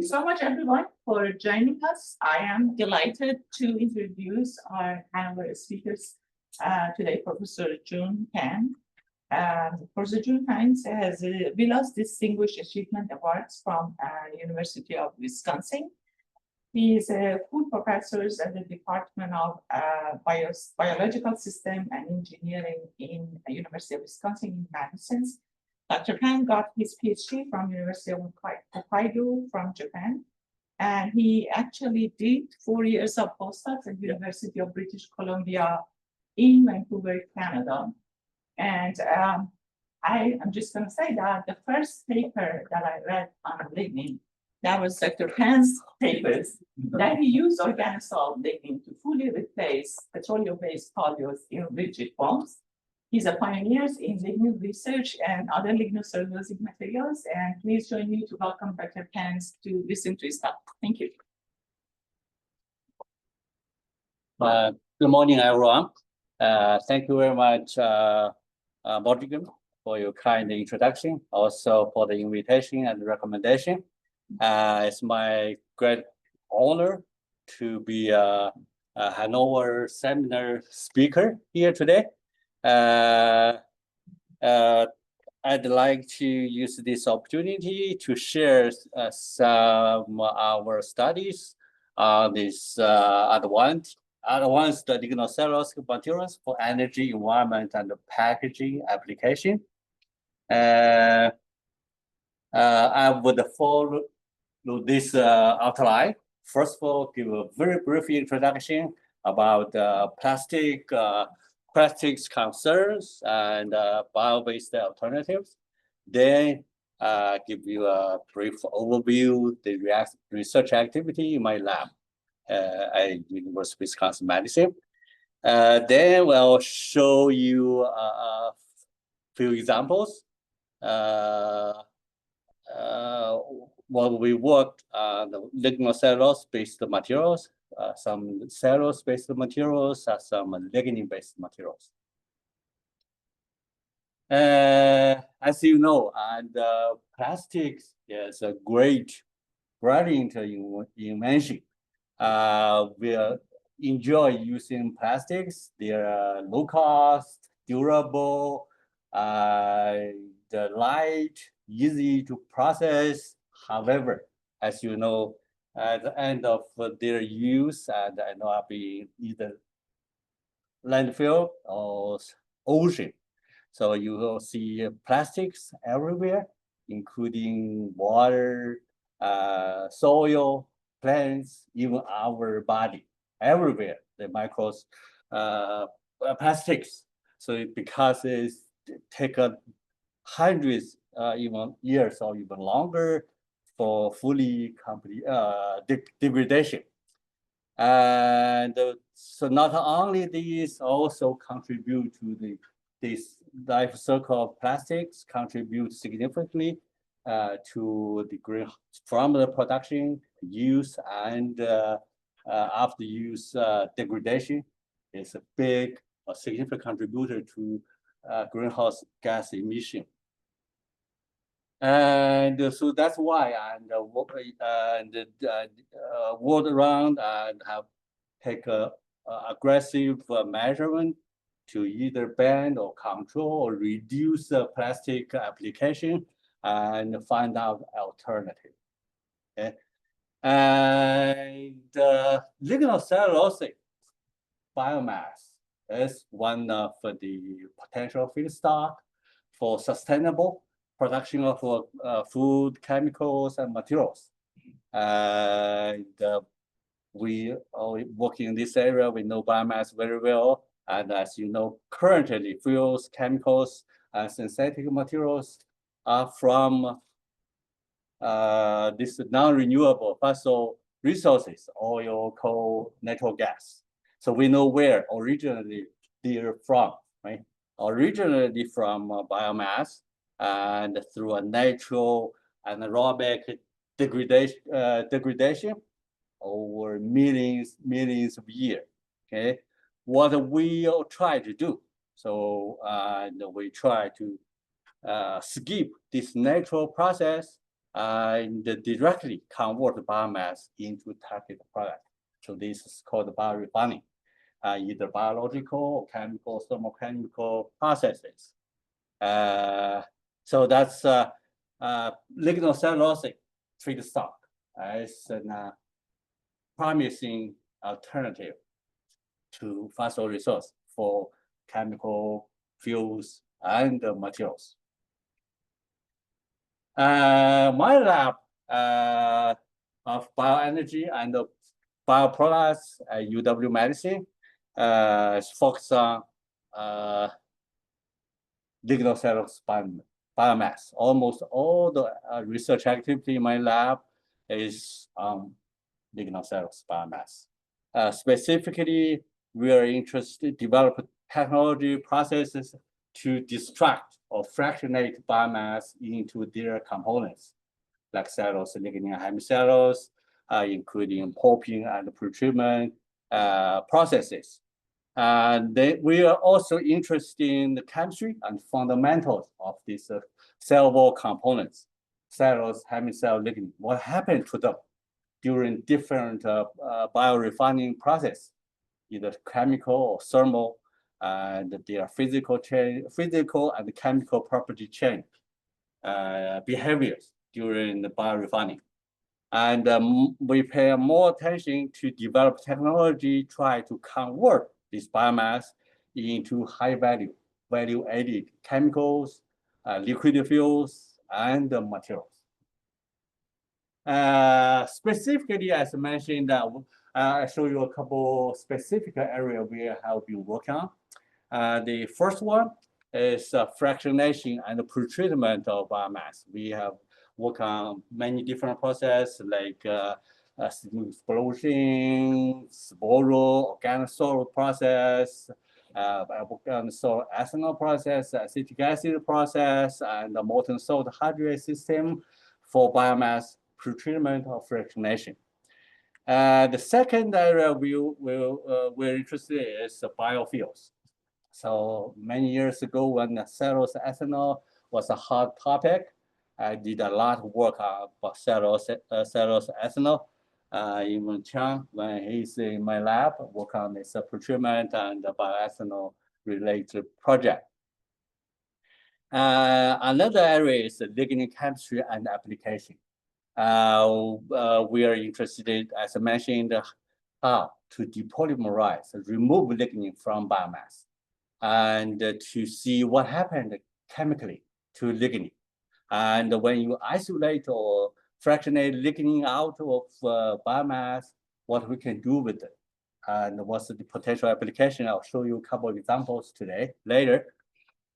you so much, everyone, for joining us. I am delighted to introduce our Hanover speakers today, Professor Jun Pan. Professor Jun Pan has Vilas Distinguished Achievement Awards from University of Wisconsin. He is a full professor at the Department of Biological System and Engineering in the University of Wisconsin in Madison. Dr. Pan got his PhD from University of Hokkaido from Japan, and he actually did 4 years of postdocs at University of British Columbia in Vancouver, Canada. And I am just going to say that the first paper that I read on lignin, that was Dr. Pan's papers, that he used organosolved lignin to fully replace petroleum-based polyols in rigid forms. He's a pioneer in lignin research and other lignocellulosic materials. And please join me to welcome Dr. Pence to listen to his talk. Thank you. Good morning, everyone. Thank you very much, Morgan, for your kind introduction, also for the invitation and recommendation. It's my great honor to be a Hanover seminar speaker here today. I'd like to use this opportunity to share some of our studies on this advanced lignocellulosic materials for energy, environment, and packaging application. I would follow this outline. First of all, give a very brief introduction about plastics concerns and bio-based alternatives. Then give you a brief overview the research activity in my lab at University of Wisconsin Madison. Then we'll show you a few examples. While we worked on the lignocellulose-based materials, some cellulose-based materials, some lignin-based materials. As you know, and plastics is a great, brilliant invention. We enjoy using plastics. They are low cost, durable, the light, easy to process. However, as you know, at the end of their use and end up being either landfill or ocean. So you will see plastics everywhere, including water, soil, plants, even our body, everywhere, the micros plastics. So because it takes hundreds, even years or even longer for fully complete degradation. And so not only these also contribute to this life cycle of plastics, contribute significantly to the green from the production, use, and after use degradation is a big or significant contributor to greenhouse gas emission. And so that's why world around and have taken aggressive measurement to either ban or control or reduce the plastic application and find out alternative. Okay? And lignocellulosic biomass is one of the potential feedstock for sustainable production of food, chemicals, and materials. And we are working in this area. We know biomass very well. And as you know, currently fuels, chemicals, and synthetic materials are from this non-renewable fossil resources, oil, coal, natural gas. So we know where originally they're from, right? Originally from biomass, and through a natural anaerobic degradation over millions of years. Okay, what we all try to do. So we try to skip this natural process and directly convert biomass into target product. So this is called biorefining, either biological or chemical, thermochemical processes. So that's lignocellulosic feedstock as a promising alternative to fossil resource for chemical fuels and materials. My lab of bioenergy and bioproducts at UW Medicine is focused on lignocellulose biomass. Almost all the research activity in my lab is on lignocellulose biomass. Specifically, we are interested in developing technology processes to distract or fractionate biomass into their components, like cellulose, lignin, and hemicellulose, including pulping and pretreatment processes. We are also interested in the chemistry and fundamentals of these cellulose components, cellulose, hemicellulose, lignin. What happened to them during different biorefining process, either chemical or thermal, and their physical and chemical property change behaviors during the biorefining. And we pay more attention to develop technology, try to convert this biomass into high value-added chemicals, liquid fuels, and materials. Specifically, as I mentioned, I'll show you a couple specific areas we have been working on. The first one is fractionation and pretreatment of biomass. We have worked on many different processes like explosion, spiral, organic soil process, organic soil ethanol process, acetic acid process, and the molten salt hydrate system for biomass pretreatment or fractionation. The second area we're interested in is biofuels. So many years ago, when cellulose ethanol was a hot topic, I did a lot of work on cellulose ethanol. Even Chang, when he's in my lab, work on this pretreatment and bioethanol related project. Another area is lignin chemistry and application. We are interested, as I mentioned, how to depolymerize, remove lignin from biomass, and to see what happened chemically to lignin. And when you isolate or fractionate lignin out of biomass, what we can do with it, and what's the potential application. I'll show you a couple of examples later.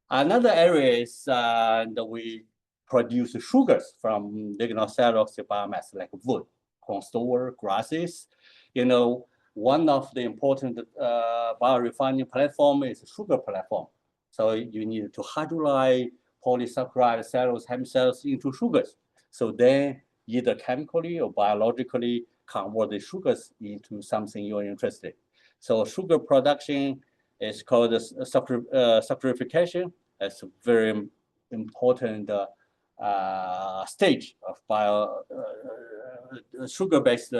Another area is that we produce sugars from lignocellulose biomass, like wood, corn store, grasses. You know, one of the important biorefining platform is a sugar platform. So you need to hydrolyze polysaccharide, cellulose, hemicellulose into sugars. So then either chemically or biologically convert the sugars into something you're interested in. So sugar production is called saccharification. It's a very important stage of sugar-based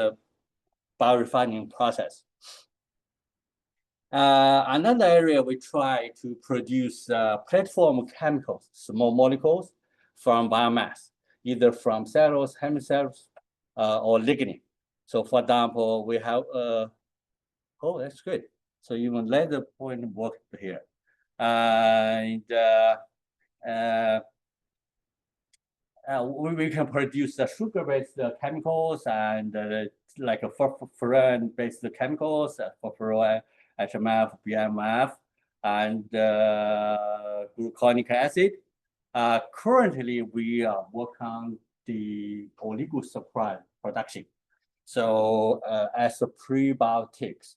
biorefining process. Another area we try to produce platform chemicals, small molecules from biomass, either from cellulose, hemicellulose, or lignin. So for example, we have, oh, that's good. So even laser point work here. And we can produce the sugar-based chemicals and like a furan-based chemicals, furan, HMF, BMF, and gluconic acid. Currently, we are working on the oligosaccharide production. So as a prebiotics,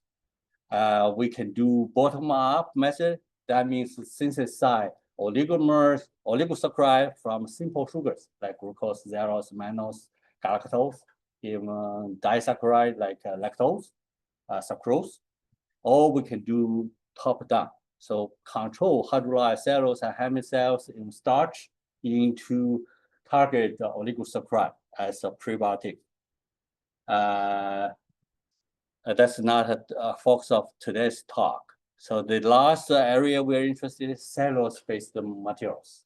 we can do bottom-up method. That means synthesize oligomers, oligosaccharide from simple sugars like glucose, xylose, mannose, galactose, even disaccharide like lactose, sucrose. Or we can do top-down. So control hydrolyzed cellulose and hemicellulose in starch into target oligosaccharide as a prebiotic. That's not a focus of today's talk. So the last area we're interested in is cellulose-based materials.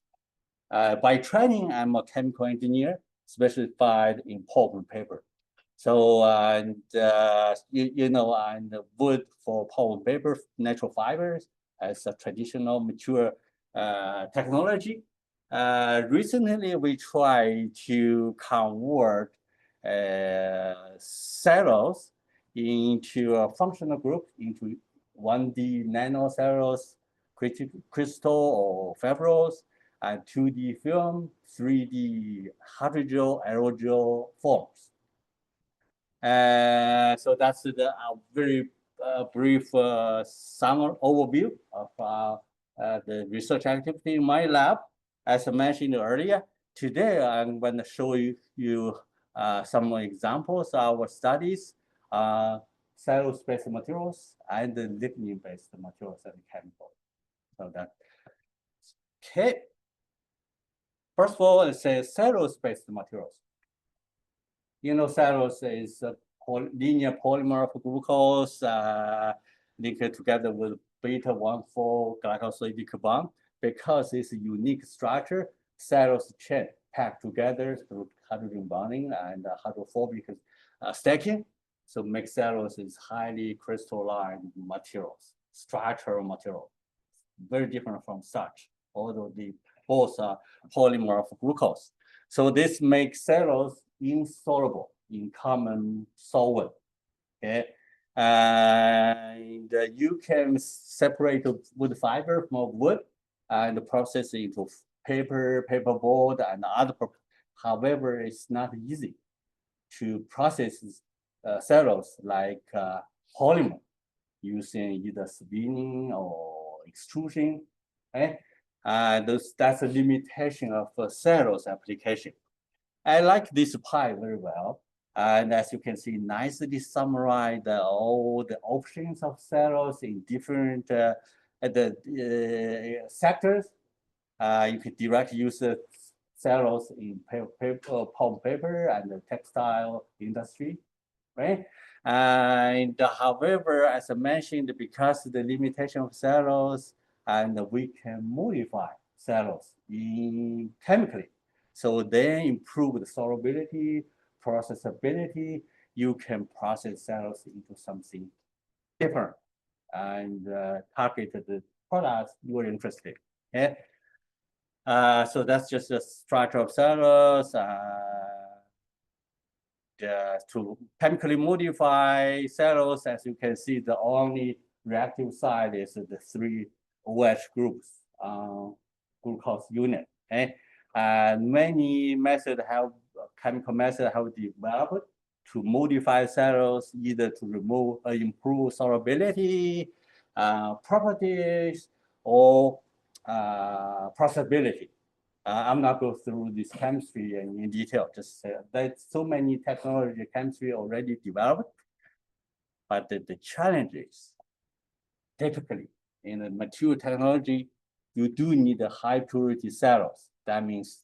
By training, I'm a chemical engineer specified in pulp and paper. So, you know, and wood for pulp and paper, natural fibers as a traditional mature technology. Recently, we try to convert cellulose into a functional group, into 1D nanocellulose crystal or fibrils, and 2D film, 3D hydrogel, aerogel forms. So that's the very brief summary overview of the research activity in my lab. As I mentioned earlier, today I'm going to show you some examples of our studies, cellulose-based materials and the lignin-based materials and chemicals. So that, okay. First of all, it says cellulose-based materials. You know, cellulose is a linear polymer of glucose linked together with beta-1,4 glycosidic bond. Because it's a unique structure, cellulose chain packed together through hydrogen bonding and hydrophobic stacking. So make cellulose is highly crystalline materials, structural material, very different from starch, although they both are polymer of glucose. So this makes cellulose insoluble in common solvent. Okay, and you can separate wood fiber from wood and process it into paper, paperboard, and other. However, it's not easy to process cellulose like polymer using either spinning or extrusion. Okay? That's a limitation of cellulose application. I like this pie very well. And as you can see, nicely summarized all the options of cellulose in different sectors. You could directly use cellulose in pulp paper and the textile industry, right? And however, as I mentioned, because of the limitation of cellulose, and we can modify cellulose chemically. So then improve the solubility, processability, you can process cellulose into something different and target the products you're interested in. Okay? So that's just the structure of cellulose. To chemically modify cellulose, as you can see, the only reactive side is the 3 OH groups glucose unit. Okay? Many methods chemical methods have developed to modify cellulose, either to remove or improve solubility, properties, or processability. I'm not going through this chemistry in detail, just say there's so many technology chemistry already developed, but the challenge is typically in a mature technology, you do need a high purity cellulose. That means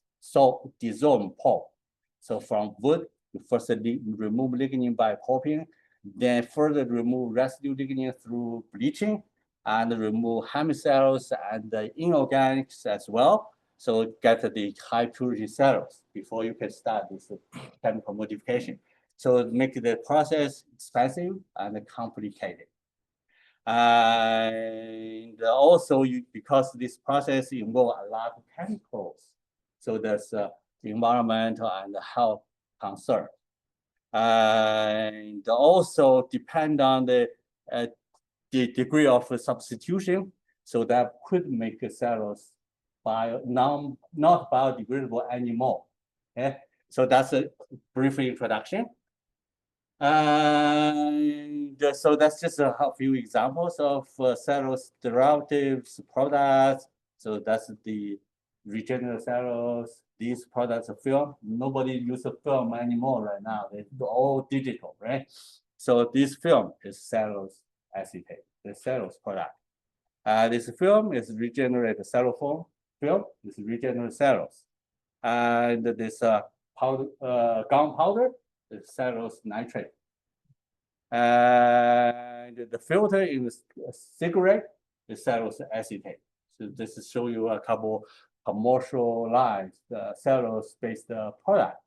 dissolved pulp. So from wood, you first remove lignin by pulping, then further remove residue lignin through bleaching, and remove hemicellulose and the inorganics as well. So get the high purity cellulose before you can start this chemical modification. So make the process expensive and complicated. And also, because this process involves a lot of chemicals, so there's environmental and health concern. And also depend on the degree of substitution, so that could make cellulose not biodegradable anymore. Okay? So that's a brief introduction. And so that's just a few examples of cellulose derivatives products. So that's the regenerative cellulose. These products are film. Nobody uses film anymore right now. They're all digital, right? So this film is cellulose acetate, the cellulose product. This film is regenerated cellulophone film. This is regenerated cellulose. And this powder, gunpowder, the cellulose nitrate. And the filter in the cigarette is cellulose acetate. So this is show you a couple commercialized cellulose-based product.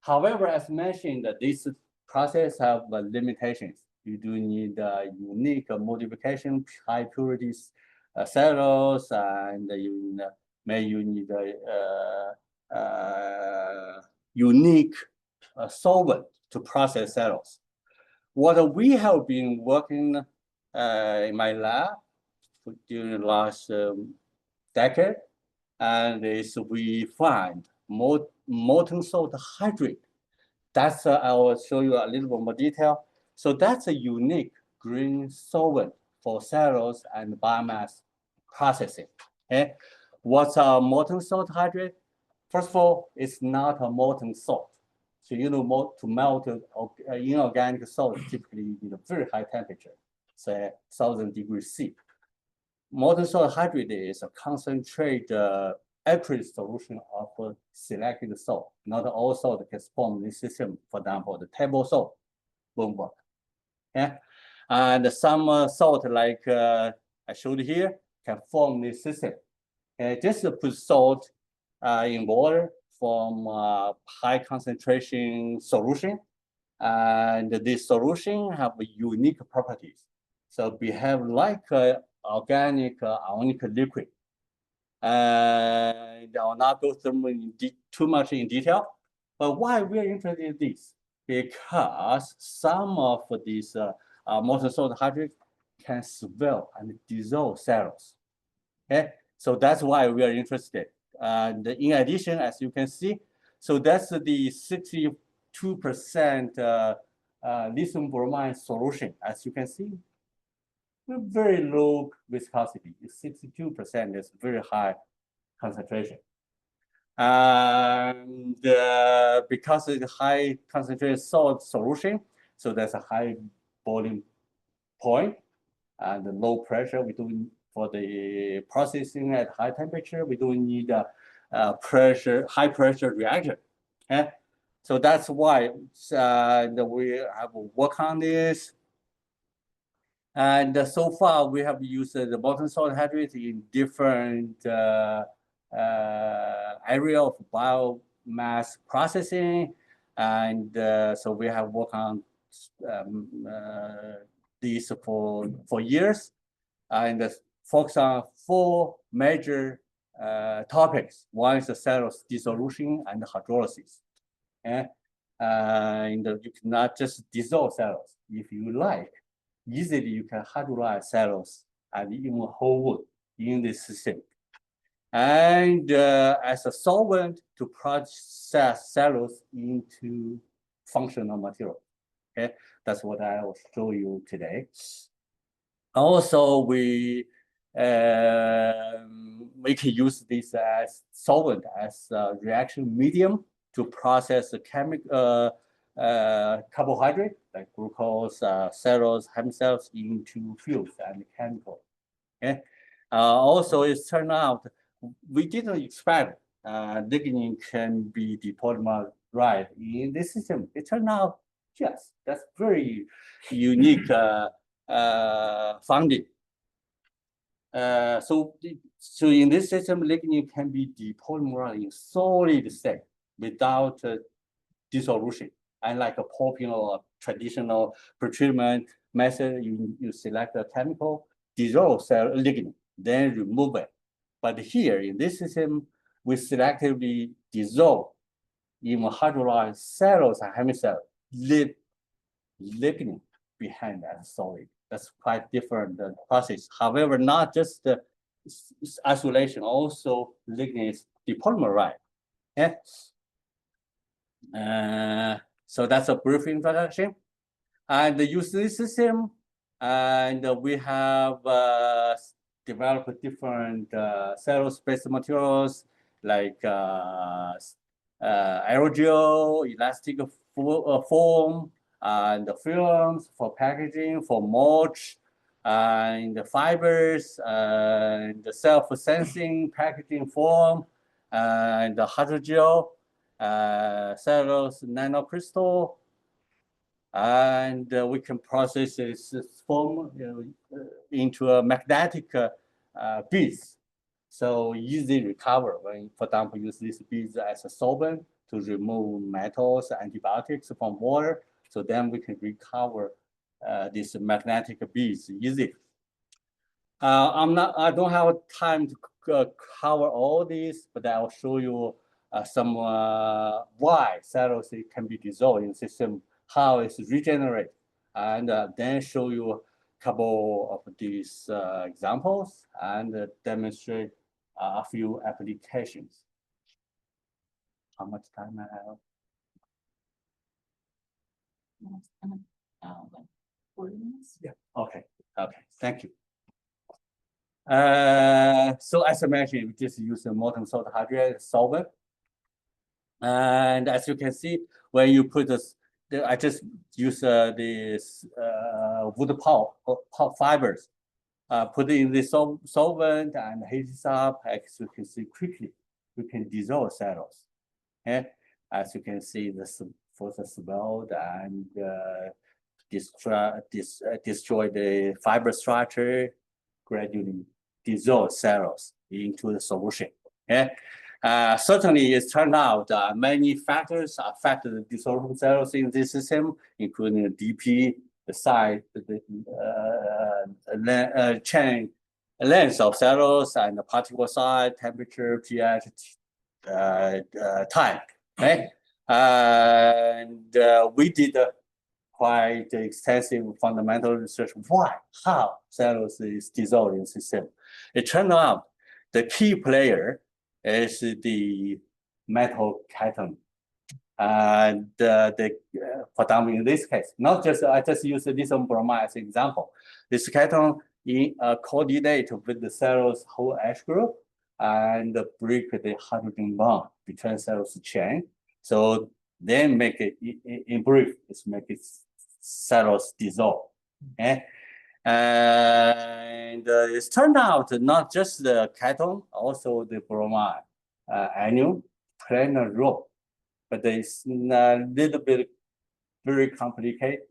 However, as mentioned, this process have limitations. You do need unique modification, high purity cellulose, and you need unique solvent to process cellulose. What we have been working in my lab during the last decade, and is we find molten salt hydrate. That's I will show you a little bit more detail. So that's a unique green solvent for cellulose and biomass processing. Okay, what's a molten salt hydrate? First of all, it's not a molten salt. So you know, to melt inorganic salt, typically you need a very high temperature, say 1,000 degrees C. Molten salt hydrate is a concentrate aqueous solution of selected salt. Not all salt can form in this system. For example, the table salt won't work. Yeah, and some salt like I showed here can form this system. Just put salt in water from high concentration solution, and this solution have unique properties. So behave like organic ionic liquid. And I will not go through too much in detail. But why we are interested in this? Because some of these molten salt hydrate can swell and dissolve cellulose. Okay, so that's why we are interested. And in addition, as you can see, so that's the 62% lithium bromide solution. As you can see, very low viscosity. 62% is very high concentration. And because it's a high concentrated salt solution, so there's a high boiling point and low pressure. We do for the processing at high temperature. We don't need a high pressure reactor. Okay? So that's why we have worked on this. And so far, we have used the molten salt hydrate in different area of biomass processing. And so we have worked on these for years. And focus on 4 major topics. One is the cellulose dissolution and hydrolysis. And you cannot just dissolve cellulose. If you like, easily you can hydrolyze cellulose and even whole wood in this system. And as a solvent to process cellulose into functional material. Okay, that's what I will show you today. Also, we can use this as solvent, as a reaction medium to process the carbohydrate like glucose, cellulose, hemicellulose into fuels and chemical. Okay. Also, it turned out we didn't expect lignin can be depolymerized in this system. It turned out, yes, that's very unique finding. So in this system, lignin can be depolymerized in solid state without dissolution. Unlike a popular traditional pretreatment method, you select a chemical, dissolve lignin, then remove it. But here in this system, we selectively dissolve even hydrolyzed cellulose and hemicellulose, leave lignin behind as solid. That's quite different process. However, not just the isolation, also lignin is depolymerized. Okay? So that's a brief introduction. And use this system, and we have developed different cellulose-based materials like aerogel, elastic foam, and the films for packaging, for mulch, and the fibers, and the self-sensing packaging form, and the hydrogel, cellulose nanocrystal, and we can process this form into a magnetic beads. So easy recover when, for example, use these beads as a solvent to remove metals, antibiotics from water. So then we can recover these magnetic beads easily. I don't have time to cover all these, but I'll show you some why cellulose can be dissolved in the system, how it's regenerated, and then show you a couple of these examples and demonstrate a few applications. How much time I have? Like 40 minutes. Yeah. Okay. Thank you. So as I mentioned, we just use the molten salt hydrate solvent. And as you can see, when you put this, I just use this wood pulp fibers, put it in the solvent and heat it up. As you can see quickly, we can dissolve cellulose. Okay? As you can see, this first swelled and destroy the fiber structure, gradually dissolve cellulose into the solution. Okay? Certainly, it's turned out many factors affect the dissoluble cellulose in this system, including the DP, the size, the chain length of cellulose, and the particle size, temperature, pH, time. Okay, and we did quite extensive fundamental research. Why? How cellulose is dissolved in the system? It turned out the key player is the metal cation. And for example, in this case, not just I just use lithium bromide as an example. This cation coordinate with the cellulose whole H group and break the hydrogen bond between cellulose chain. So then make it in brief, it's make it cellulose dissolve. Okay? And it's turned out not just the cation, also the bromide anion play a role, but it's a little bit very complicated.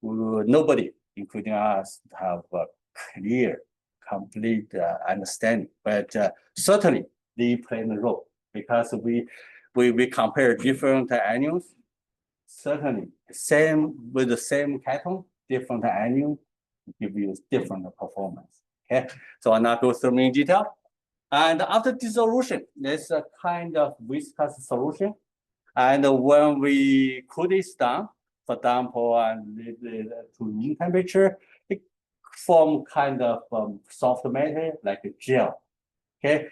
Nobody, including us, have a clear, complete understanding. But certainly they play a role because we compare different anions. Certainly, same with the same cation, different anion give you different performance. Okay, so I'll not go through in detail. And after dissolution, there's a kind of viscous solution. And when we cool this down, for example, and to room temperature, it form kind of soft matter like a gel. Okay,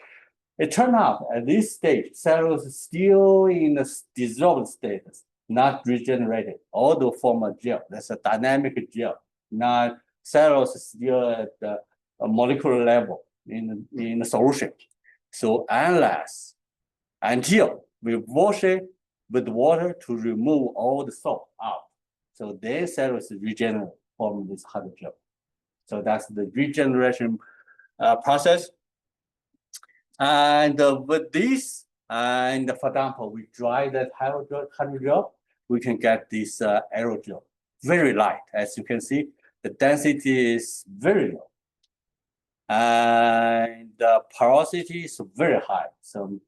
it turned out at this stage, cellulose is still in the dissolved status, not regenerated, although form a gel. That's a dynamic gel. Not cellulose is still at the molecular level in the solution. So until we wash it with water to remove all the salt out. So then cellulose regenerate from this hydrogel. So that's the regeneration process. And with this, and for example, we dry that hydrogel, we can get this aerogel, very light. As you can see, the density is very low. And the porosity is very high. So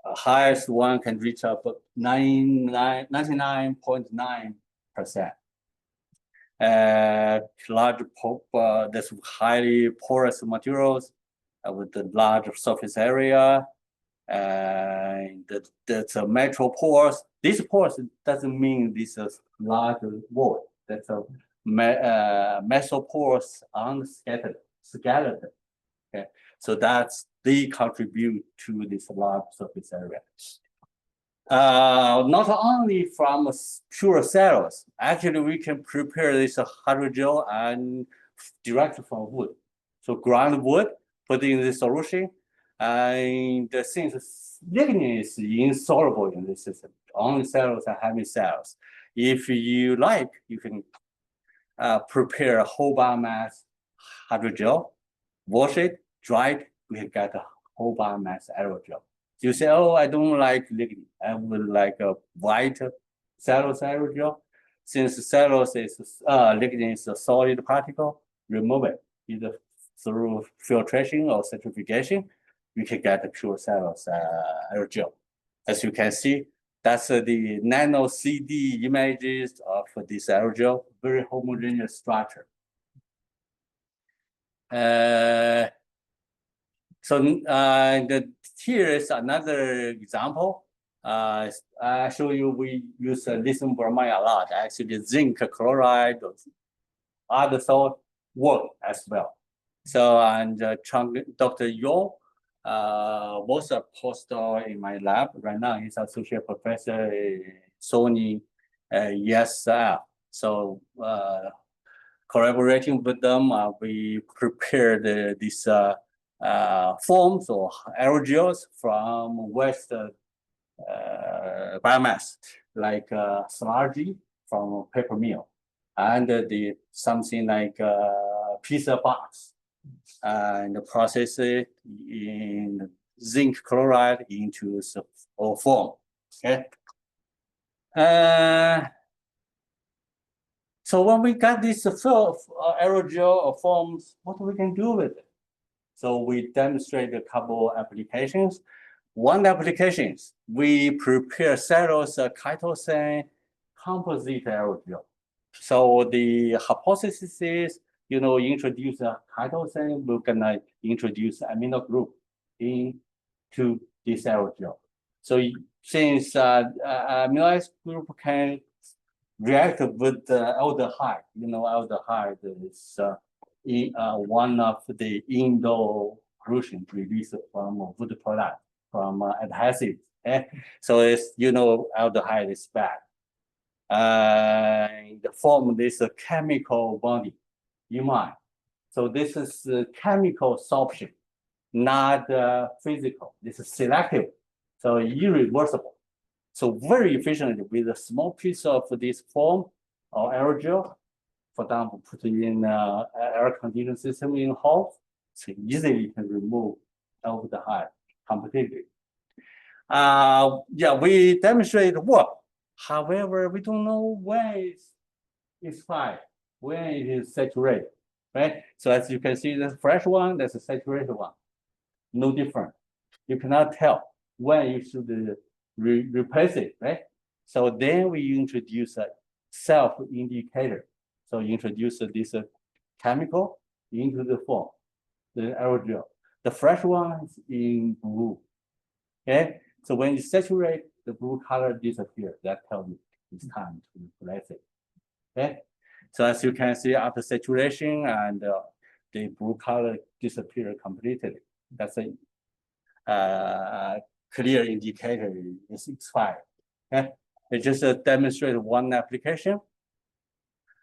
highest one can reach up 99.9%. Large that's highly porous materials with the large surface area. And that's a metro pores. This pores doesn't mean this is large wall. That's a mesopores unscattered. Okay, so they contribute to this large surface area. Not only from pure cellulose, actually we can prepare this hydrogel and directly from wood. So ground wood, put in the solution, and since lignin is insoluble in this system, only cellulose and hemicells. If you like, you can prepare a whole biomass hydrogel, wash it, dry it, we can get a whole biomass aerogel. You say, oh, I don't like lignin. I would like a white cellulose aerogel. Since cellulose is lignin is a solid particle, remove it either through filtration or centrifugation. You can get a pure cellulose aerogel. As you can see, that's the nano CD images of this aerogel, very homogeneous structure. Here is another example. I show you we use lithium bromide a lot. Actually, zinc chloride or other salt work as well. So, and Dr. Yo was a postdoc in my lab. Right now, he's associate professor at Sony ESL. So, collaborating with them, we prepared these forms or aerogels from waste biomass, like sludge from paper mill, and something like pizza box, and process it in zinc chloride into a form. Okay. So when we got this aerogel forms, what we can do with it? So we demonstrate a couple applications. One application, we prepare cellulose chitosan composite aerogel. So the hypothesis is, introduce a chitosan, we're gonna introduce amino group into this aerogel. So since amino acid group can react with the aldehyde, aldehyde is one of the indole pollution released from wood product, from adhesives. Okay? So it's, aldehyde is bad. And form this chemical bonding in mind. So this is chemical sorption, not physical. This is selective, so irreversible. So very efficiently with a small piece of this foam or aerogel, for example, put in air conditioning system in halls, so easily can remove aldehyde completely. We demonstrate work. However, we don't know when it's fired, when it is saturated, right? So as you can see, the fresh one, that's a saturated one. No different. You cannot tell when you should replace it, right? So then we introduce a self-indicator. So introduce this chemical into the form, the aerogel. The fresh one is in blue. Okay, so when you saturate, the blue color disappears. That tells you it's time to replace it. Okay, so as you can see, after saturation and the blue color disappears completely. That's a clear indicator is expired. Okay, it just demonstrates one application.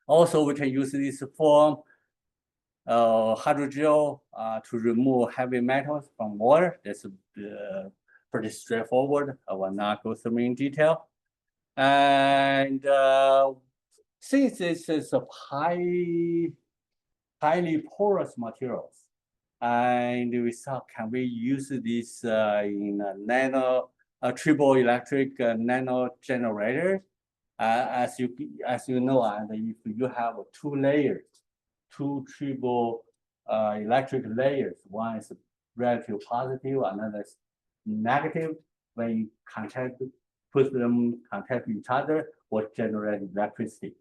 Also, we can use this form hydrogel to remove heavy metals from water. That's pretty straightforward. I will not go through in detail. And since this is a highly porous materials, and we thought, can we use this in triboelectric nanogenerators? As you know, and if you have two layers, two triboelectric layers, one is relative positive, another is negative. When you put them contact each other, will generate electricity.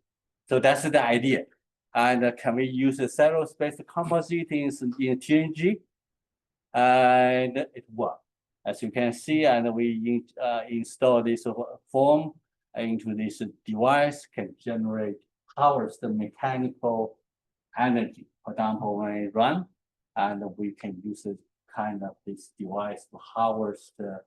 So that's the idea. And can we use a cellulose-based composite in TNG? And it works. As you can see, and we install this form into this device, can generate powers the mechanical energy. For example, when it run, and we can use it kind of this device to harvest the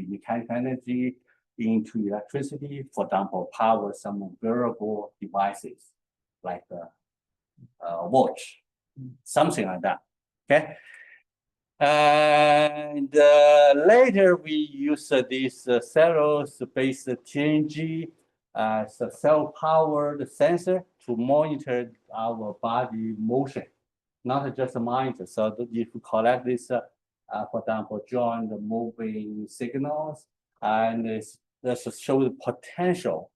mechanical energy into electricity. For example, power some wearable devices like a watch, something like that. Okay. And later we use this cellulose-based TNG as a cell-powered sensor to monitor our body motion. not just a monitor. So if you collect this, for example, join the moving signals, and this show the potential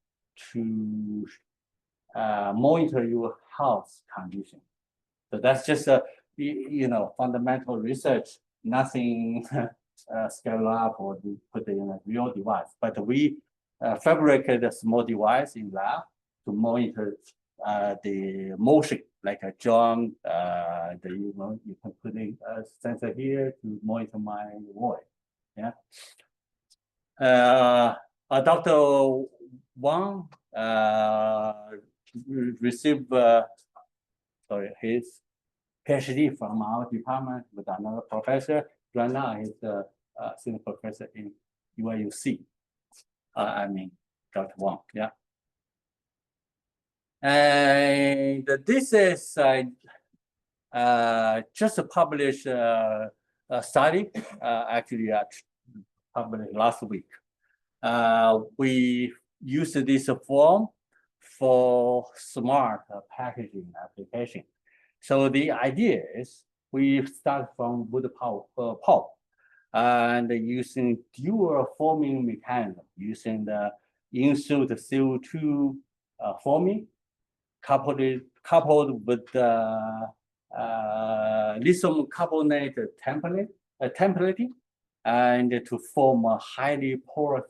to monitor your health condition. So that's just a fundamental research. Nothing scale up or put in a real device, but we fabricated a small device in lab to monitor the motion, like a John. You can put in a sensor here to monitor my voice. Yeah. Dr. Wang received his PhD from our department with another professor. Right now, he's the senior professor in UIUC. Dr. Wang, yeah. And this is just published a study, actually published last week. We used this form for smart packaging application. So the idea is we start from wood pulp and using dual forming mechanism, using the insert CO2 forming coupled with the lithium carbonate template, and to form a highly porous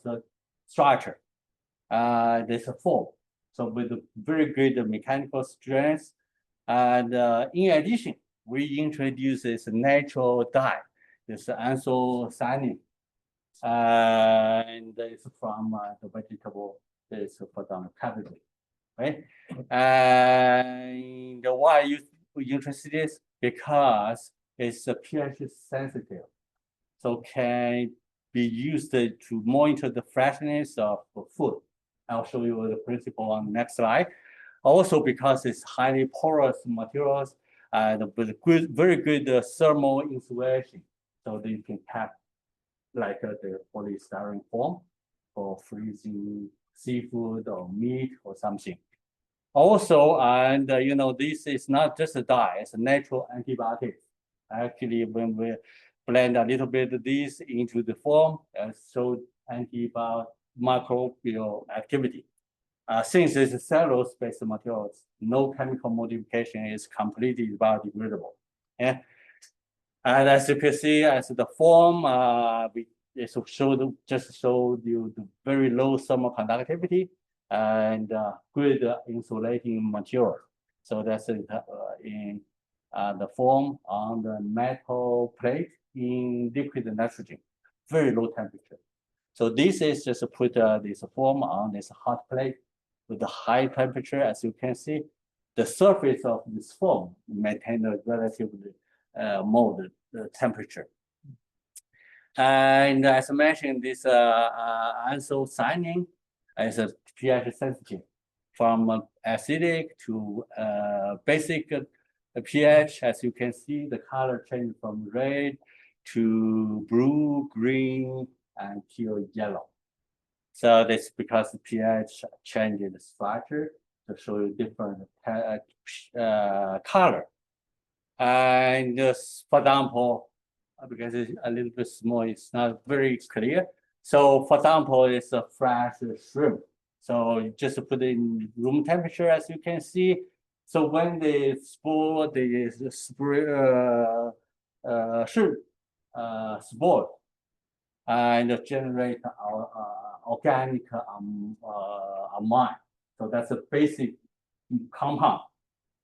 structure. This form. So with very good mechanical strength. And in addition, we introduce this natural dye, this anthocyanin, and it's from the vegetable, this for the cabbage, right? And why you interested in this? Because it's pH sensitive, so can be used to monitor the freshness of food. I'll show you the principle on the next slide. Also, because it's highly porous materials and with very good thermal insulation, so that you can pack like the polystyrene form for freezing seafood or meat or something. Also, and this is not just a dye; it's a natural antibiotic. Actually, when we blend a little bit of this into the form, show antimicrobial activity. Since it's cellulose-based materials, no chemical modification is completely biodegradable. Yeah. And as you can see, as the form, just showed you the very low thermal conductivity and good insulating material. So that's in the form on the metal plate in liquid nitrogen, very low temperature. So this is just put this form on this hot plate with the high temperature. As you can see, the surface of this form maintain a relatively mild temperature. And as I mentioned, this anthocyanin is a pH sensitive, from acidic to basic pH. As you can see, the color change from red to blue, green, and teal yellow. So that's because the pH changes the structure to show you different color. And for example, because it's a little bit small, it's not very clear. So for example, it's a fresh shrimp. So you just put it in room temperature, as you can see. So when they spoil the shrimp spore and generate our organic amine. So that's a basic compound.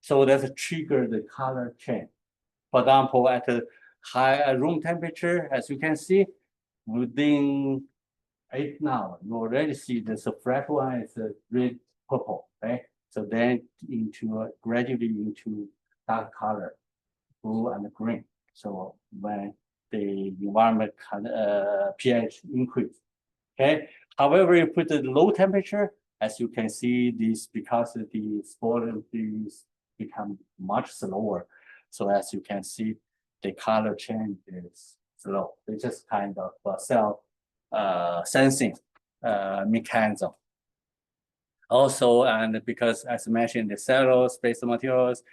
So that's a trigger the color change. For example, at a high room temperature, as you can see, within 8 hours, you already see this fresh one is red purple, right? So then gradually into dark color, blue and green. So when the environment pH increase, okay. However, you put the low temperature, as you can see, this because the spoiling things become much slower. So as you can see, the color change is slow. It's just kind of cell sensing mechanism. Also, and because as mentioned, the cellulose-based materials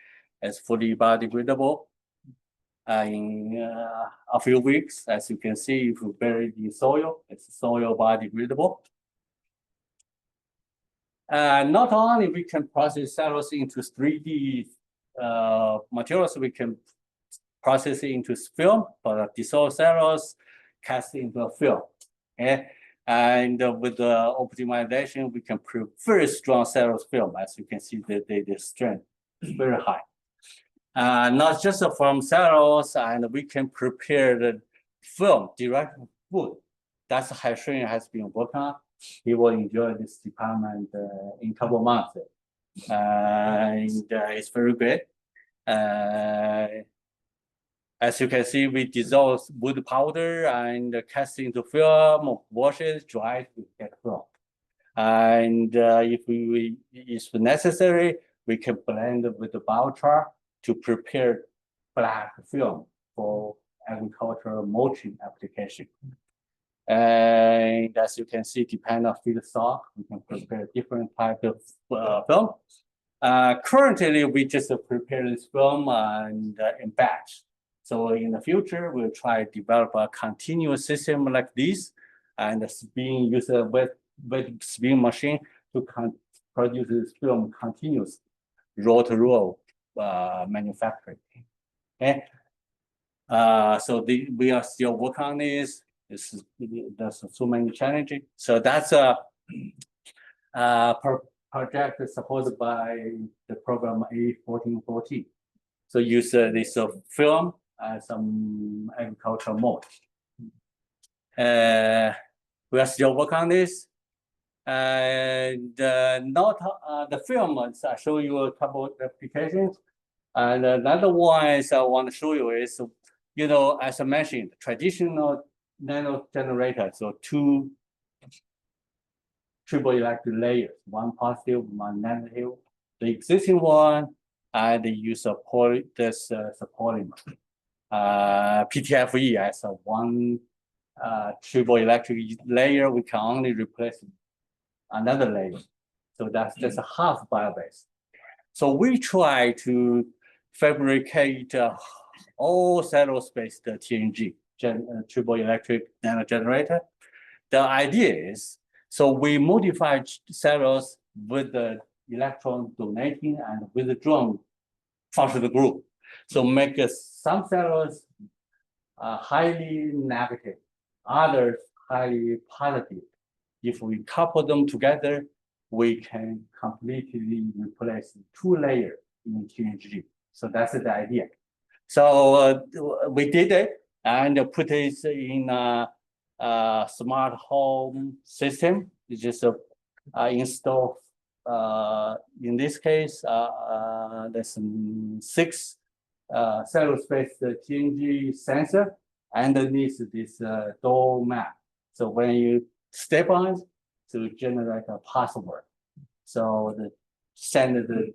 is fully biodegradable, in a few weeks. As you can see, if you bury it in soil, it's soil biodegradable. Not only we can process cellulose into 3D materials, we can process it into film, but dissolve cellulose, cast into a film. Okay? And with the optimization, we can produce very strong cellulose film. As you can see, the strength is very high. Not just from cellulose, and we can prepare the film direct from food. That's how Xuejum has been working on. He will enjoy this department in a couple of months. And it's very good. As you can see, we dissolve wood powder and cast into film, wash it, dry it, we get film. And if necessary, we can blend it with the biochar to prepare black film for agricultural mulching application. And as you can see, depending on feedstock, we can prepare different type of film. Currently, we just prepare this film and in batch. So in the future, we'll try to develop a continuous system like this, and use a wet spin machine to produce this film continuous roll to roll manufacturing. Okay. So we are still working on this. There's so many challenges. So that's a project supported by the program A1414. So use this film and some agricultural mulch. We are still working on this. And not the film, I show you a couple of applications. And another one is I want to show you is, as I mentioned, traditional nanogenerators, so two triboelectric layers, one positive, one negative. The existing one, they use a polymer, PTFE as a one triboelectric layer. We can only replace another layer, so that's just a half bio-based. So we try to fabricate all cellulose-based TNG, triboelectric nanogenerator. The idea is, so we modify cellulose with the electron donating and withdrawn functional group. So make some cellulose highly negative, others highly positive. If we couple them together, we can completely replace two layers in TNG. So that's the idea. So we did it and put it in a smart home system. You just install, in this case, there's 6 cellulose-based TNG sensor underneath this door mat. So when you step on it, to generate a password. So send the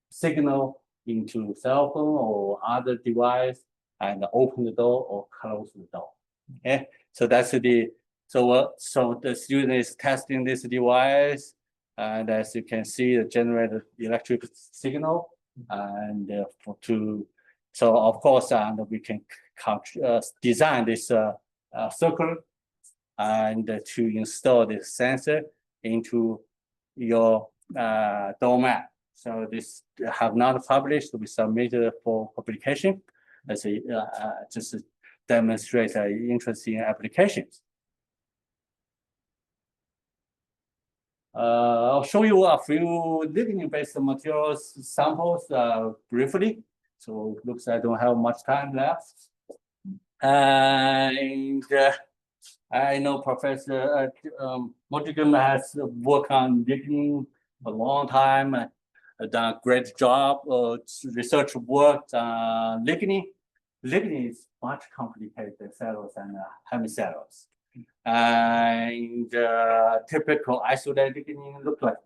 signal into cell phone or other device and open the door or close the door. Okay, so that's so the student is testing this device, and as you can see, it generated electric signal, and so of course, and we can design this circle and to install this sensor into your doormat. So this have not published, we submitted for publication. As just demonstrate interesting applications. I'll show you a few lignin-based materials samples briefly. So it looks like I don't have much time left. And I know Professor Xuejum has worked on lignin a long time, done a great job research work on lignin. Lignin is much complicated than cellulose and hemicellulose. And typical isolated lignin look like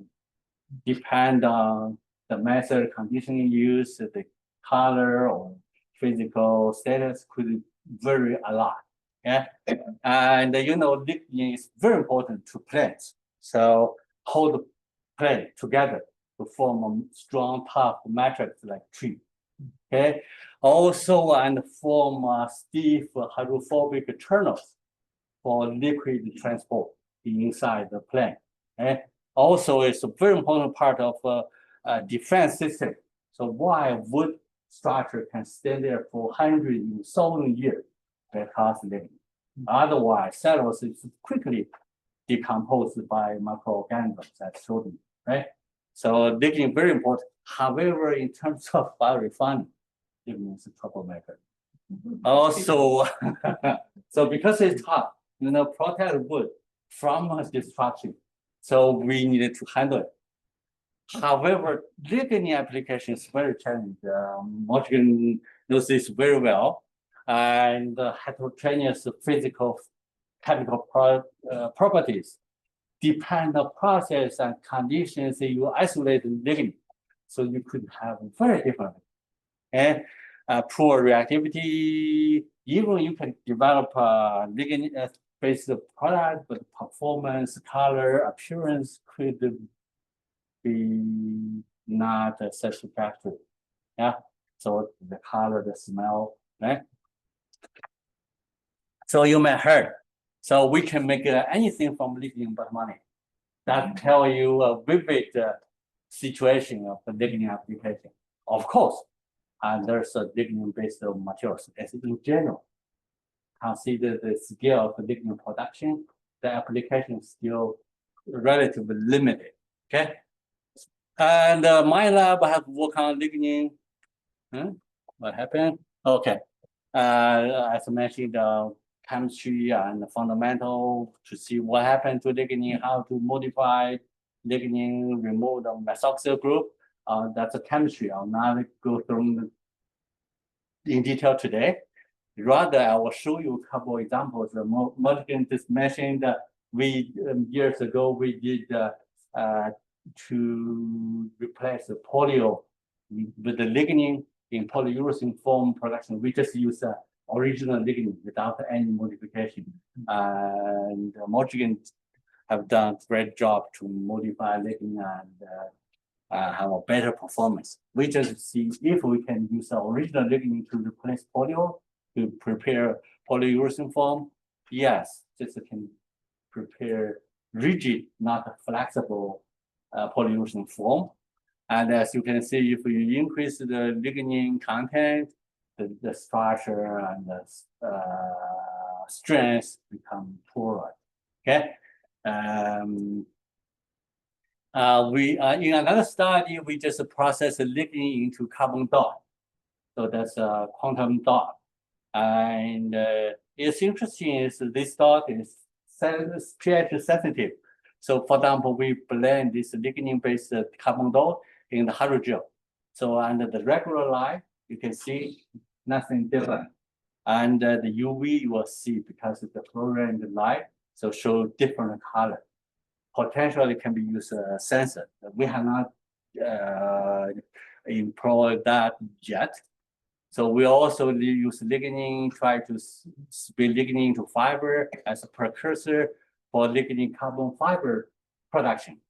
depend on the method, conditioning used, the color or physical status could vary a lot. Yeah, and lignin is very important to plants. So hold the plant together to form a strong, tough matrix like tree. Okay, also and form stiff hydrophobic channels for liquid transport inside the plane. Okay, also it's a very important part of defense system. So why wood structure can stay there for hundreds, thousand years because lignin. Otherwise, cellulose is quickly decomposed by microorganisms as showed you, right? So lignin very important. However, in terms of biorefining, lignin is a troublemaker. Also, so because it's hot, protect wood from destruction. So we needed to handle it. However, lignin application is very challenging. Morgan knows this very well, and heterogeneous physical chemical properties depend on process and conditions that you isolate lignin. So you could have very different and poor reactivity. Even you can develop a lignin-based product, but performance, color, appearance could be not satisfactory. Yeah. So the color, the smell, right? So you may heard. So we can make anything from lignin but money. That tell you a vivid situation of the lignin application. Of course, there's a lignin-based materials. As in general, consider the scale of the lignin production, the application is still relatively limited. Okay. And my lab have worked on lignin. What happened? Okay. As I mentioned, chemistry and fundamental to see what happened to lignin, how to modify lignin, remove the methoxyl group. That's a chemistry. I'll not go through in detail today. Rather, I will show you a couple examples. Morgan just mentioned we years ago we did to replace the polyo with the lignin in polyurethane foam production. We just use original lignin without any modification. And Morgan have done a great job to modify lignin and have a better performance. We just see if we can use the original lignin to replace polyo to prepare polyurethane foam. Yes, this can prepare rigid, not flexible polyurethane foam. And as you can see, if you increase the lignin content, the structure and the strength become poorer. Okay. We in another study, we just process the lignin into carbon dot. So that's a quantum dot. And it's interesting is this dot is pH sensitive. So for example, we blend this lignin-based carbon dot in the hydrogel. So under the regular light, you can see nothing different. And the UV you will see because of the fluorescent light, so show different color. Potentially can be used as a sensor. We have not employed that yet. So we also use lignin, try to split lignin into fiber as a precursor for lignin carbon fiber production.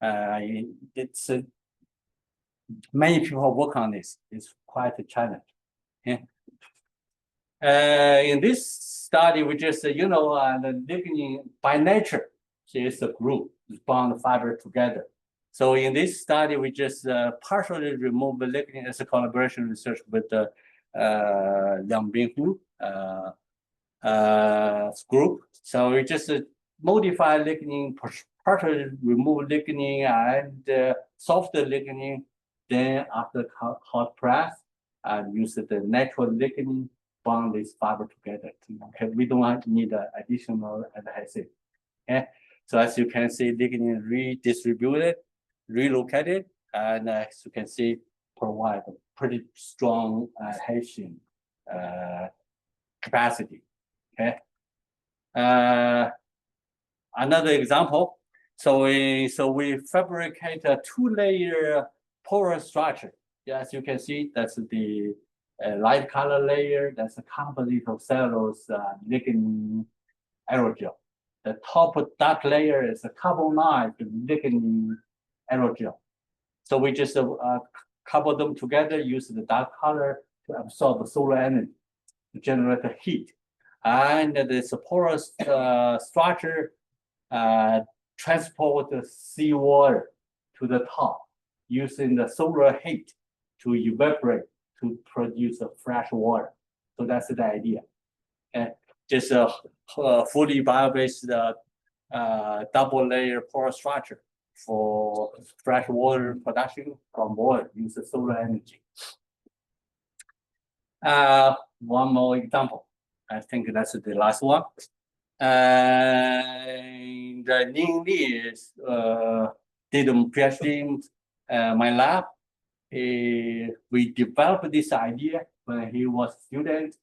It's many people work on this. It's quite a challenge. Yeah. In this study, we just the lignin by nature is a group, bond fiber together. So in this study, we just partially remove the lignin as a collaboration research with the Liang Binghu group. So we just modify lignin, partially remove lignin and soft lignin. Then after hot press, use the natural lignin bond this fiber together. Okay, we don't need additional adhesive. Okay, so as you can see, lignin redistributed, relocated, and as you can see, provide a pretty strong adhesion capacity. Okay. Another example. So we fabricate a two-layer porous structure. Yeah, as you can see, that's the light color layer. That's a composite of cellulose lignin aerogel. The top dark layer is a carbonized lignin aerogel. So we just couple them together, use the dark color to absorb the solar energy to generate the heat. And this porous structure transport the seawater to the top using the solar heat to evaporate to produce a fresh water. So that's the idea. And just a fully bio-based double layer porous structure for fresh water production from water use solar energy. One more example. I think that's the last one. And Ning Li is did a PhD in my lab. We developed this idea when he was a student.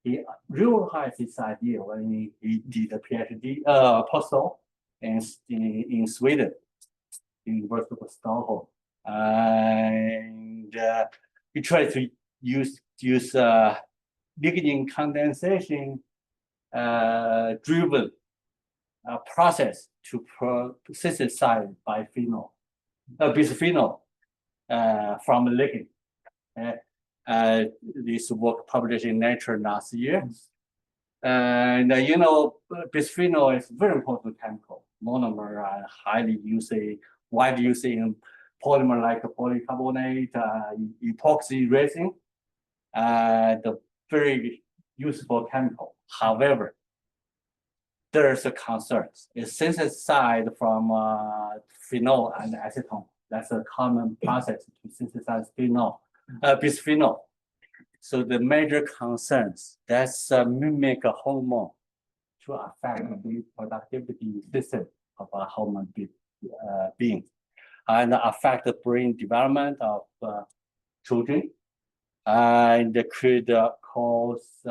He realized this idea when he did a PhD postdoc in Sweden, University of Stockholm, and he tried to use lignin condensation driven process to synthesize bisphenol from lignin. This work published in Nature last year. And bisphenol is very important chemical. Monomer are highly used, widely used in polymer like polycarbonate, epoxy resin, the very useful chemical. However, there's a concern. It's synthesized from phenol and acetone. That's a common process to synthesize bisphenol. So the major concerns, that's mimic a hormone to affect the reproductivity system of a human being and affect the brain development of children and could cause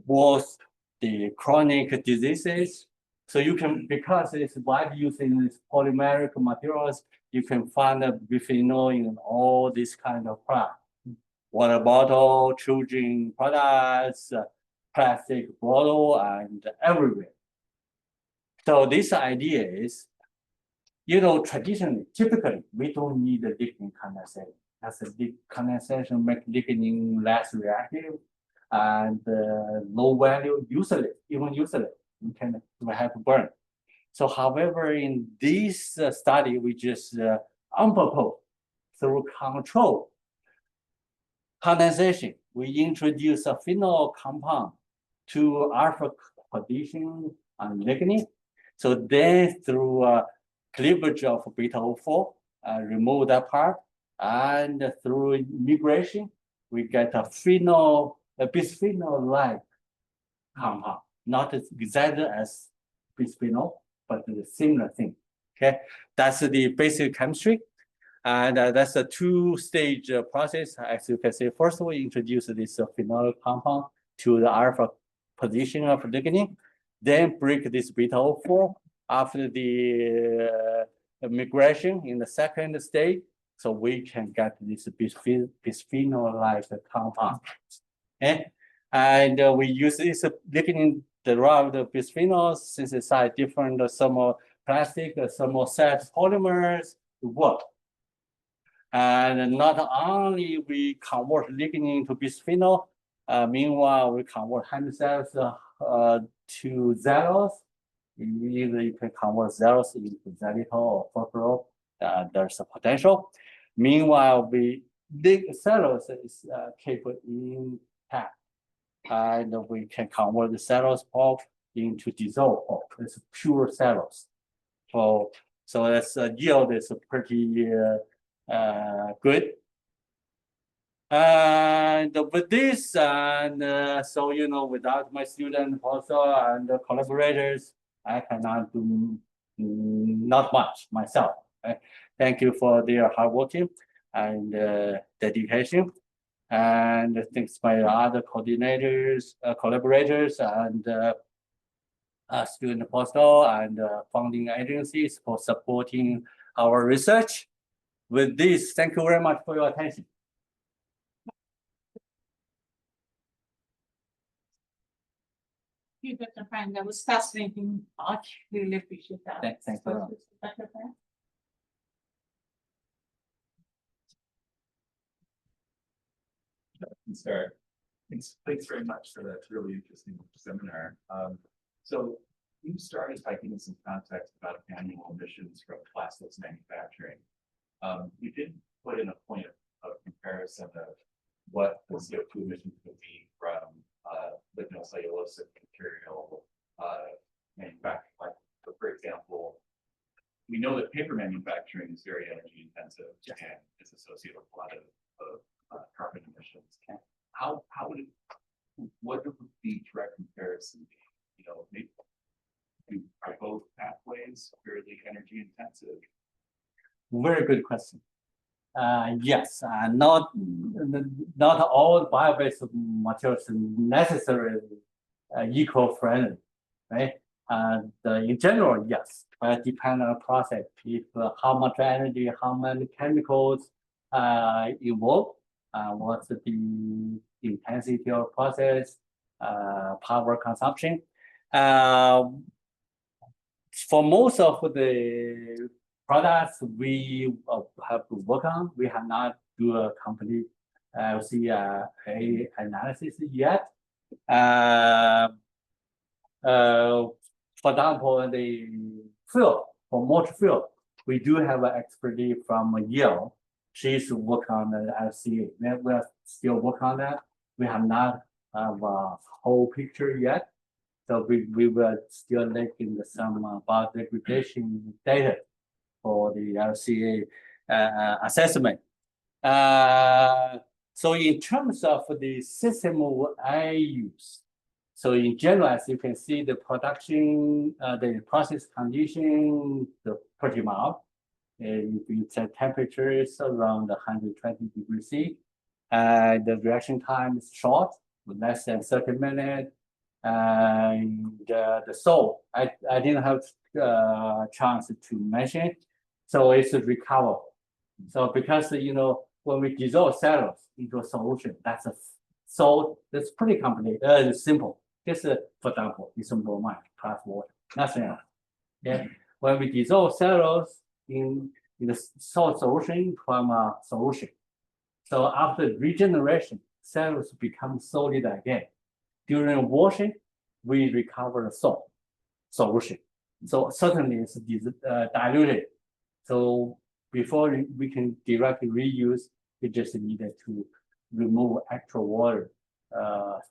worse the chronic diseases. So you can, because it's widely used in these polymeric materials, you can find bisphenol in all these kind of products. Water bottle, children products, plastic bottle, and everywhere. So this idea is, traditionally, typically, we don't need the lignin condensation. As the condensation makes lignin less reactive and low value, useless, even useless. We have to burn. So, however, in this study, we just unpropose through control condensation. We introduce a phenol compound to alpha position on lignin. So then, through cleavage of beta-O4, remove that part, and through migration, we get a bisphenol-like compound. Not as exactly as bisphenol, but the similar thing. Okay, that's the basic chemistry, and that's a two-stage process. As you can see, first we introduce this phenol compound to the alpha position of lignin, then break this beta-O4 after the migration in the second stage, so we can get this bisphenol-like compound. Okay, and we use this lignin derived bisphenol, synthesize different thermoplastic, thermoset polymers to work. And not only we convert lignin to bisphenol, meanwhile we convert heme cells to cellulose. Either you can convert cellulose into xylitol or furfural. There's a potential. Meanwhile, cellulose is kept intact. And we can convert the cellulose pulp into dissolved pulp. It's pure cellulose. So that's yield is pretty good. And with this, and so without my student also and collaborators, I cannot do not much myself. Okay? Thank you for their hard working and dedication. And thanks my other coordinators, collaborators, and student postdoc and funding agencies for supporting our research. With this, thank you very much for your attention. You, Dr. Frank, that was fascinating. I really appreciate that. Thanks very much. Dr. Frank? Sorry. Thanks very much for that really interesting seminar. So you started by giving some context about annual emissions from plastics manufacturing. You did put in a point of comparison of what the CO2 emissions would be from lignocellulosic material manufacturing. Like, for example, we know that paper manufacturing is very energy intensive and is associated with a lot of carbon emissions. How would it, what would the direct comparison be? You know, maybe are both pathways fairly energy intensive? Very good question. Yes, not all bio-based materials necessarily eco-friendly, right? In general, yes, but depend on the process. If how much energy, how many chemicals involved, what's the intensity of process, power consumption. For most of the products we have to work on, we have not do a complete LCA analysis yet. For example, the fuel, for motor fuel, we do have an expertise from Yale. She's working on the LCA. We are still working on that. We have not have a whole picture yet. So we were still looking at some biodegradation data for the LCA assessment. So in terms of the system I use, so in general, as you can see, the production, the process condition, the pretty mild. If it's a temperature is around 120 degrees C, the reaction time is short, less than 30 minutes. And the salt, I didn't have chance to mention it, so it's recoverable. So because you know when we dissolve cellulose into a solution, that's a salt that's pretty complicated, simple. Just for example, lithium bromide plus water, nothing else. Yeah, when we dissolve cellulose in the salt solution from a solution, so after regeneration, cellulose becomes solid again. During washing, we recover the salt solution. So certainly it's diluted. So before we can directly reuse, we just needed to remove extra water,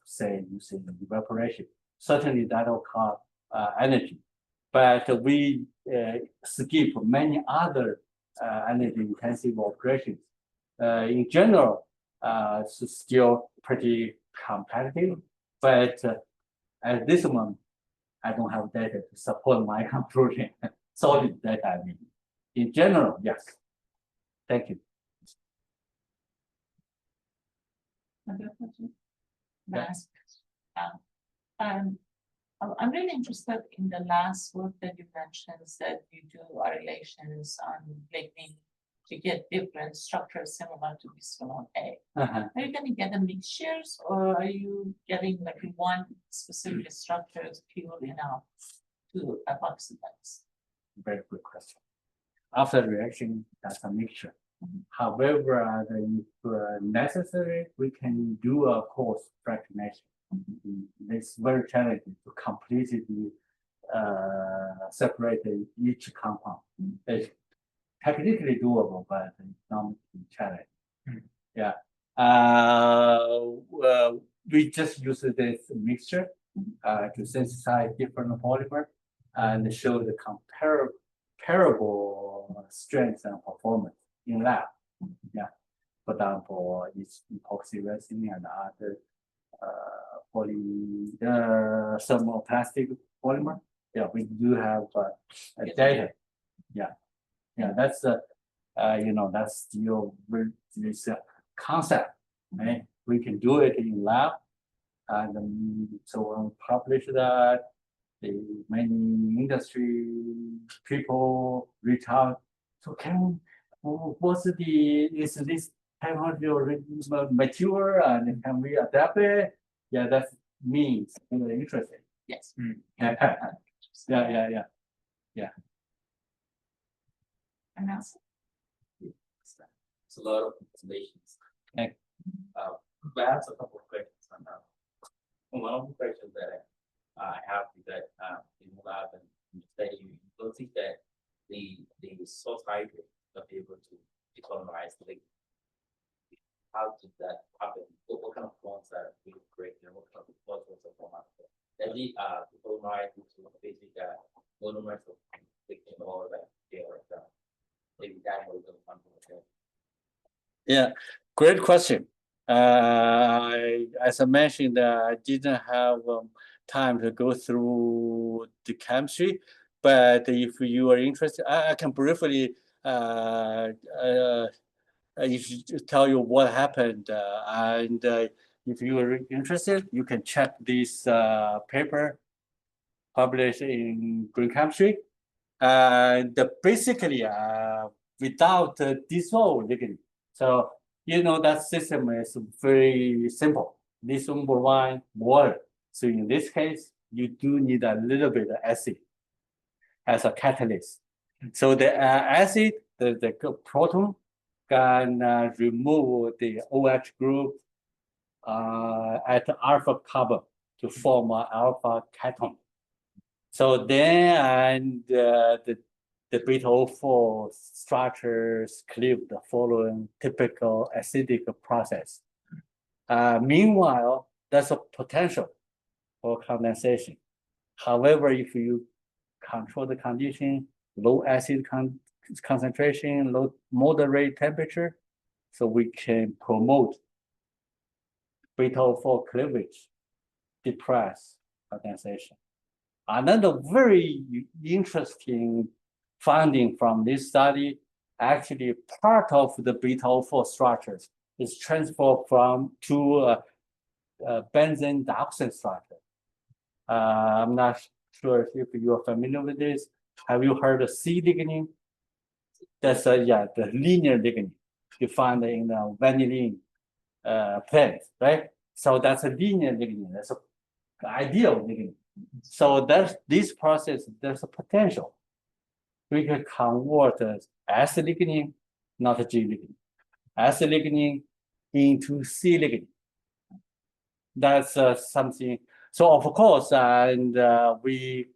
say using evaporation. Certainly that will cost energy, but we skip many other energy intensive operations. In general, it's still pretty competitive, but at this moment, I don't have data to support my conclusion. Solid data, I mean. In general, yes. Thank you. Another question? Yes. I'm really interested in the last work that you mentioned that you do correlations on lignin to get different structures similar to bisphenol A. Are you going to get the mixtures, or are you getting like one specific structure is purely enough to epoxidize? Very good question. After reaction, that's a mixture. However, if necessary, we can do a coarse fractionation. It's very challenging to completely separate each compound. It's technically doable, but economically challenging. Yeah. We just use this mixture to synthesize different polymer and show the comparable strength and performance in lab. Yeah. For example, it's epoxy resin and other thermoplastic polymer. Yeah, we do have data. Yeah. Yeah, that's you know, that's still this concept, right? We can do it in lab, and so when we publish that, the many industry people reach out. So what's is this technology already mature and can we adapt it? Yeah, that means really interesting. Yes. Yeah. And also, It's a lot of installations. Okay. I have a couple of questions on that. One of the questions that I have is that in the lab and in the study, you notice that the source hydrate will be able to depolymerize the liquid. How did that happen? What kind of bonds are really great and what kind of bonds are formed after? Does it depolymerize into basic monomers of liquid or like maybe that or something like that? Yeah, great question. As I mentioned, I didn't have time to go through the chemistry, but if you are interested, I can briefly tell you what happened. And if you are interested, you can check this paper published in Green Chemistry. And basically, without dissolved lignin. So you know that system is very simple. Lithium bromide, water. So in this case, you do need a little bit of acid as a catalyst. So the acid, the proton can remove the OH group at alpha carbon to form an alpha cation. So then the beta-O4 structures cleave the following typical acidic process. Meanwhile, there's a potential for condensation. However, if you control the condition, low acid concentration, low moderate temperature, so we can promote beta-O4 cleavage, depress condensation. Another very interesting finding from this study, actually part of the beta-O4 structures is transferred to benzene dioxide structure. I'm not sure if you are familiar with this. Have you heard of C-lignin? That's the linear lignin you find in the vanillin plant, right? So that's a linear lignin. That's an ideal lignin. So there's this process, there's a potential. We can convert S-lignin, not G-lignin, S-lignin into C-lignin. That's something. So of course, and we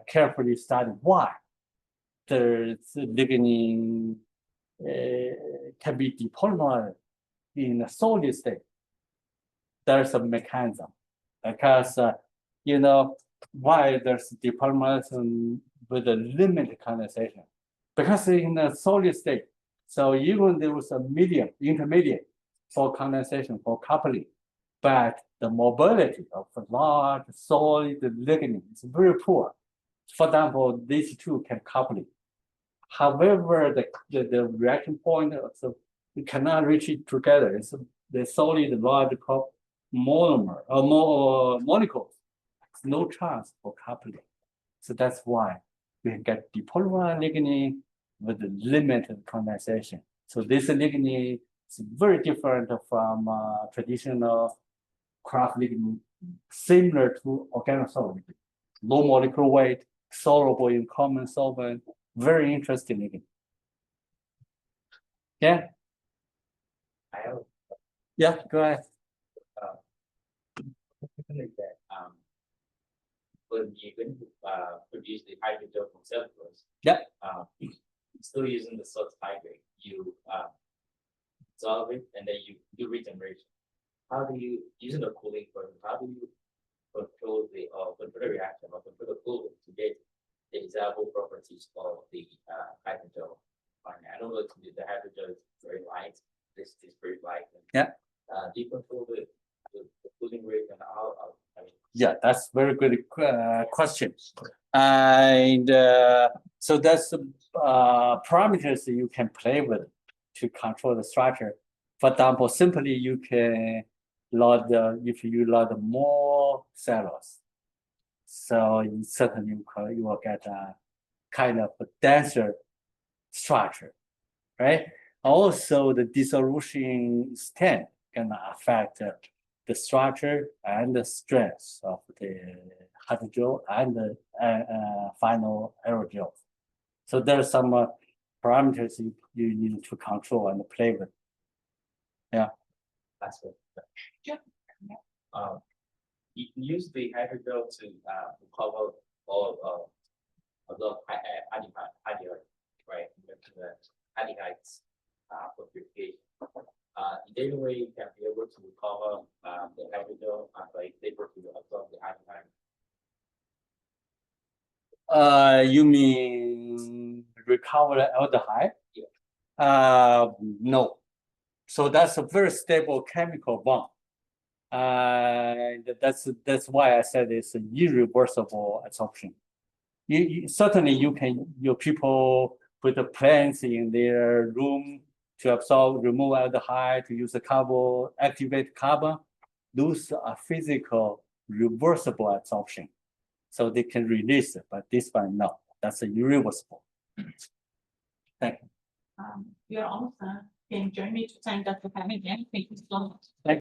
carefully study why the lignin can be depolymerized in a solid state. There's a mechanism because you know why there's depolymerization with a limited condensation, because in a solid state, so even there was a medium intermediate for condensation for coupling, but the mobility of a large solid lignin is very poor. For example, these two can couple. However, the reaction point, so we cannot reach it together. It's the solid large monomer or molecules. No chance for coupling. So that's why we get depolymerized lignin with limited condensation. So this lignin is very different from traditional craft lignin, similar to organosolid. Low molecular weight, soluble in common solvent, very interesting lignin. Yeah? I have Yeah, go ahead. like that. When you produce the hydrogel from cellulose, still using the source hydrate, you dissolve it and then you do regeneration. How do you, using the cooling process, how do you control the reaction or control the cooling to get the desirable properties of the hydrogel? I don't know if the hydrogel is very light. This is pretty light. Yeah. Do you control the cooling rate and how? Yeah, that's very good question. And so that's parameters you can play with to control the structure. For example, simply you can load if you load more cellulose, so certainly you will get a kind of a denser structure, right? Also, the dissolution extent can affect the structure and the strength of the hydrogel and the final aerogel. So there are some parameters you need to control and play with. Yeah. aspect. Sure. You can use the hydrogel to cover all of the aldehyde, right? The aldehydes for purification. Is there any way you can be able to recover the hydrogel and like able to absorb the aldehyde? You mean recover the aldehyde? No. So that's a very stable chemical bond. That's why I said it's an irreversible absorption. Certainly you can, your people put the plants in their room to absorb, remove aldehyde, to use the carbon, activate carbon. Those are physical reversible absorption. So they can release it, but this one, no, that's irreversible. Thank you. We are almost done. Can you join me to thank Dr. Pan again? Thank you so much. Thank